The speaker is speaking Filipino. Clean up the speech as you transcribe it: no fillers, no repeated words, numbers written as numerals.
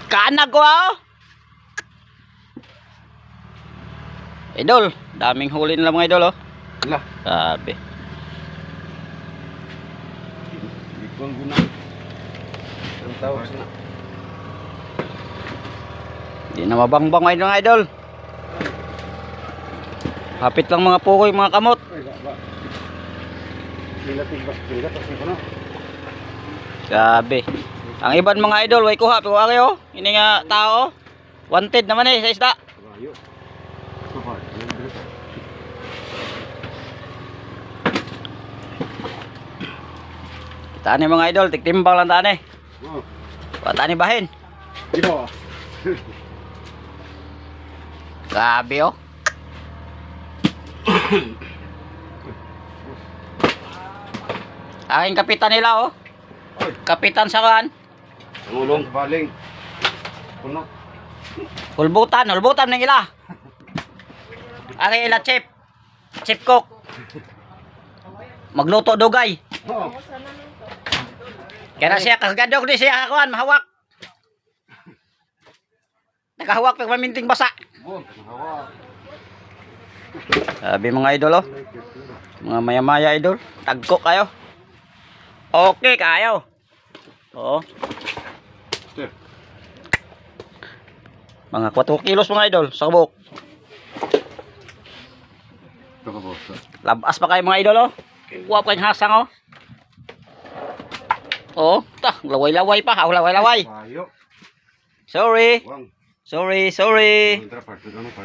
Kanag ko ah. Idol, daming huli nila mga idol oh. Lah, Sabi. ikuan guna. Ang tawag na. Di na mabangbang mga idol. Hapit lang mga pukoy, mga kamot. Ay, ba. Sila tigbas tingkat kasi kuno. Sabi. Ang iban mga idol, way kuha pero kayo, ini nga tao. Wanted naman eh sa isda. Ayo. Super. Kita ni mga idol, tigtimbang lang tani. Oh. Tani bahin. Ibo. Grabe oh. Aking kapitan nila oh. Kapitan sa kan. Ngulong baling. Kuno. Hulbutan ng ila. Aking ila chip. Chip cook. Magluto dugay. Oh. Kaya na siya kagadok di siya kakuan mahawak. Nakahawak pag maminting basa. Oh, hawa. Sabi mga idol oh. Mga maya-maya idol, tagko kayo. Okay kayo. Oo. Mga 4 kilos mga idol sa kabuk. Ito ka boss. Labas pa kayo mga idol oh. Kuha pa yung hasang oh. Oh, laway-laway pa, laway-laway. Ayo. Sorry. Wang. Sorry. Entra parte, no parte.